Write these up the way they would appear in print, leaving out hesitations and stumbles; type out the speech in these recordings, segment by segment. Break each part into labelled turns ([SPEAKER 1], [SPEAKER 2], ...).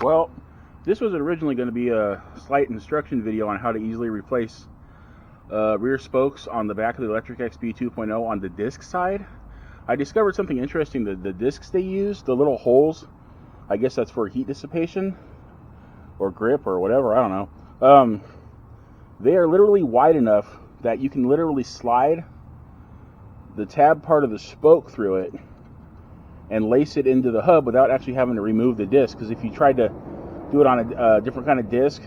[SPEAKER 1] Well, this was originally going to be a slight instruction video on how to easily replace rear spokes on the back of the Lectric XP 2.0 on the disc side. I discovered something interesting. The discs they use, the little holes, I guess that's for heat dissipation or grip or whatever, I don't know. They are literally wide enough that you can literally slide the tab part of the spoke through it and lace it into the hub without actually having to remove the disc. Because if you tried to do it on a different kind of disc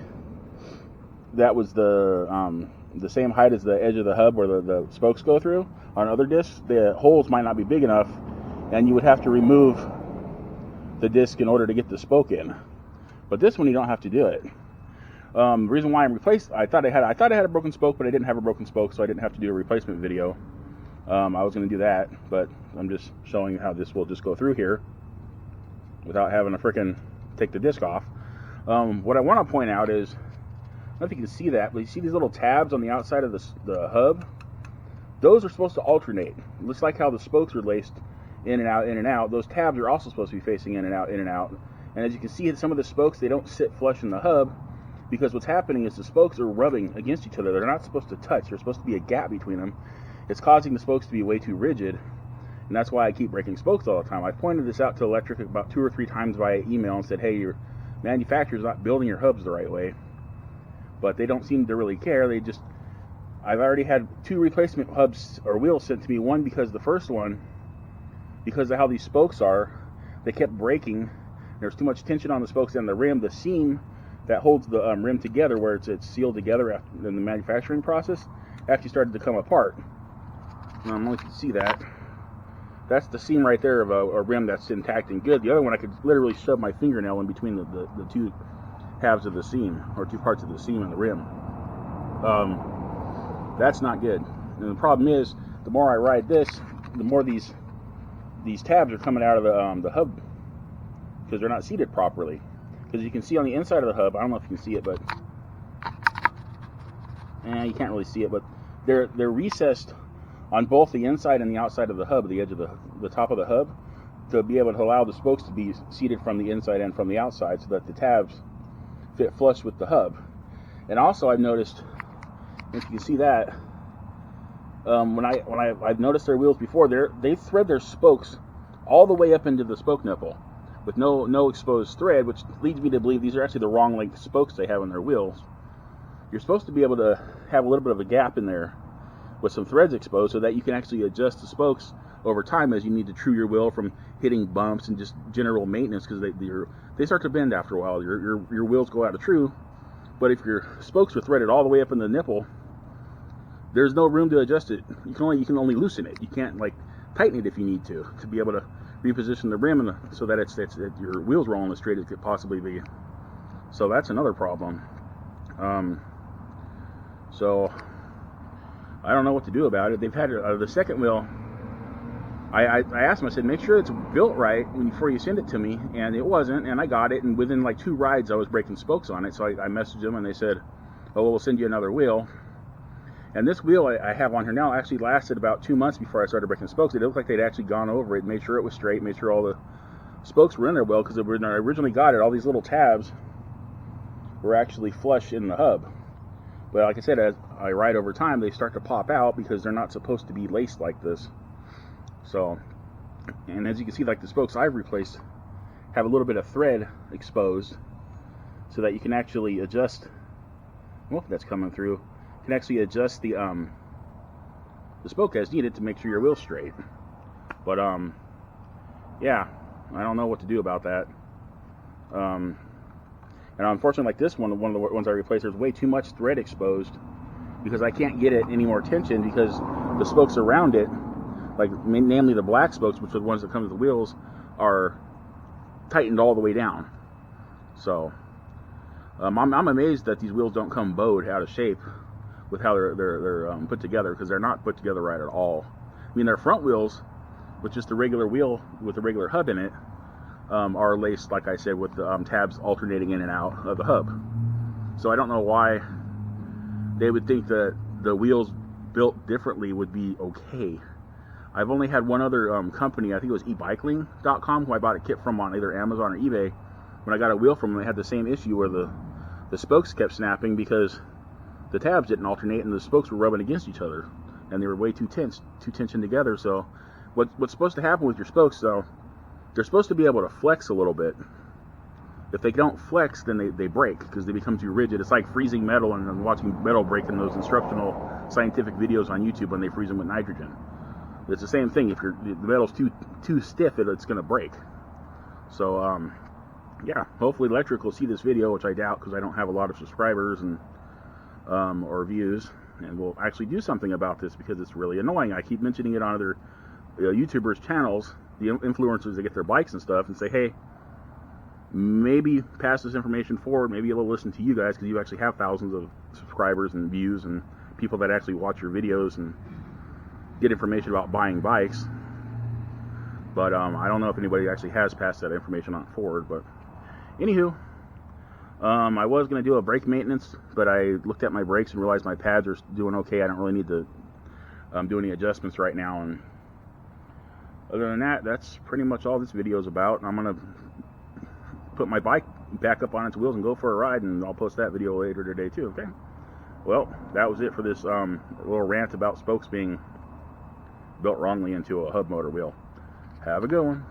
[SPEAKER 1] that was the same height as the edge of the hub where the spokes go through, on other discs the holes might not be big enough and you would have to remove the disc in order to get the spoke in. But this one you don't have to do it. The reason why I thought I had a broken spoke, but I didn't have a broken spoke, so I didn't have to do a replacement video. I was going to do that, but I'm just showing how this will just go through here without having to frickin' take the disc off. What I want to point out is, I don't know if you can see that, but you see these little tabs on the outside of the hub? Those are supposed to alternate. It looks like how the spokes are laced in and out, in and out. Those tabs are also supposed to be facing in and out, in and out. And as you can see, some of the spokes, they don't sit flush in the hub, because what's happening is the spokes are rubbing against each other. They're not supposed to touch. There's supposed to be a gap between them. It's causing the spokes to be way too rigid, and that's why I keep breaking spokes all the time. I pointed this out to Lectric about 2 or 3 times via email and said, hey, your manufacturer's not building your hubs the right way. But they don't seem to really care. I've already had 2 replacement hubs or wheels sent to me. One because the first one, because of how these spokes are, they kept breaking. There's too much tension on the spokes and the rim. The seam that holds the rim together, where it's sealed together in the manufacturing process, actually started to come apart. I don't know if you can see that. That's the seam right there of a rim that's intact and good. The other one, I could literally shove my fingernail in between the 2 halves of the seam, or 2 parts of the seam and the rim. That's not good. And the problem is, the more I ride this, the more these tabs are coming out of the hub, because they're not seated properly. Because you can see on the inside of the hub, I don't know if you can see it, but you can't really see it, but they're recessed on both the inside and the outside of the hub, the edge of the top of the hub, to be able to allow the spokes to be seated from the inside and from the outside, so that the tabs fit flush with the hub. And also, I've noticed, if you can see that, when I've noticed their wheels before, they thread their spokes all the way up into the spoke nipple with no exposed thread, which leads me to believe these are actually the wrong length spokes they have on their wheels. You're supposed to be able to have a little bit of a gap in there with some threads exposed, so that you can actually adjust the spokes over time as you need to true your wheel from hitting bumps and just general maintenance, because they start to bend after a while. Your wheels go out of true. But if your spokes are threaded all the way up in the nipple, there's no room to adjust it. You can only loosen it. You can't like tighten it if you need to be able to reposition the rim so that your wheels are all as straight as it could possibly be. So that's another problem. So I don't know what to do about it. They've had the second wheel. I asked them, I said, make sure it's built right before you send it to me, and it wasn't, and I got it, and within like 2 rides I was breaking spokes on it. So I messaged them and they said, oh, well, we'll send you another wheel. And this wheel I have on here now actually lasted about 2 months before I started breaking spokes. It looked like they'd actually gone over it, made sure it was straight, made sure all the spokes were in there well, because when I originally got it, all these little tabs were actually flush in the hub. But like I said, as I ride over time, they start to pop out because they're not supposed to be laced like this. So, and as you can see, like the spokes I've replaced have a little bit of thread exposed, so that you can actually adjust. Well, if that's coming through, you can actually adjust the spoke as needed to make sure your wheel's straight. But yeah, I don't know what to do about that. And unfortunately, like this one of the ones I replaced, there's way too much thread exposed, because I can't get it any more tension, because the spokes around it, like namely the black spokes, which are the ones that come with the wheels, are tightened all the way down. So I'm amazed that these wheels don't come bowed out of shape with how they're put together, because they're not put together right at all. I mean, their front wheels, with just the regular wheel with the regular hub in it, are laced, like I said, with the tabs alternating in and out of the hub. So I don't know why they would think that the wheels built differently would be okay. I've only had one other company, I think it was eBikeling.com, who I bought a kit from on either Amazon or eBay, when I got a wheel from them, I had the same issue where the spokes kept snapping because the tabs didn't alternate and the spokes were rubbing against each other, and they were way too tensioned together. So what's supposed to happen with your spokes, though, they're supposed to be able to flex a little bit. If they don't flex, then they break because they become too rigid. It's like freezing metal and watching metal break in those instructional scientific videos on YouTube when they freeze them with nitrogen. It's the same thing. If the metal's too stiff, it's going to break. So yeah, hopefully Lectric will see this video, which I doubt because I don't have a lot of subscribers and or views, and we'll actually do something about this because it's really annoying. I keep mentioning it on other YouTubers' channels, the influencers that get their bikes and stuff, and say, hey, maybe pass this information forward. Maybe they'll listen to you guys because you actually have thousands of subscribers and views and people that actually watch your videos and get information about buying bikes. But I don't know if anybody actually has passed that information on forward. But anywho, I was going to do a brake maintenance, but I looked at my brakes and realized my pads are doing okay. I don't really need to do any adjustments right now. And other than that, that's pretty much all this video is about. And I'm going to put my bike back up on its wheels and go for a ride, and I'll post that video later today too. Okay, well, that was it for this little rant about spokes being built wrongly into a hub motor wheel. Have a good one.